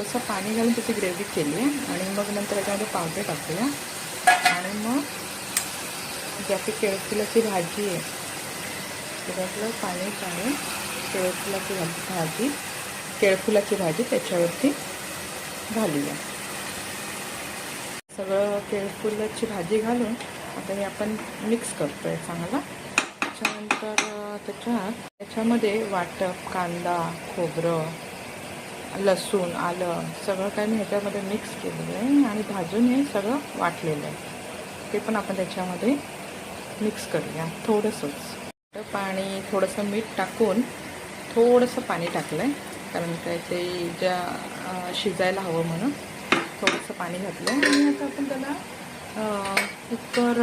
थोडंसं पाणी घालून त्याची ग्रेव्ही केली आहे आणि मग नंतर त्याच्यामध्ये पावटे टाकूया आणि मग जी आपली केळफुलाची भाजी आहे त्याच्यातलं पाणी काढून केळफुलाची भाजी त्याच्यावरती घालूया. सगळं केळफुलाची भाजी घालून आता हे आपण मिक्स करतोय चांगला. त्याच्यानंतर त्याच्यामध्ये वाटप कांदा, खोबरं, लसूण, आलं सगळं काही मी ह्याच्यामध्ये मिक्स केलेलं आहे आणि भाजून हे सगळं वाटलेलं आहे. ते पण आपण त्याच्यामध्ये मिक्स करूया थोडंसंच. पाणी थोडंसं मीठ टाकून थोडंसं पाणी टाकलं आहे कारण काय ते शिजायला हवं म्हणून थोडंसं पाणी घातलं आणि आता आपण त्याला कुकर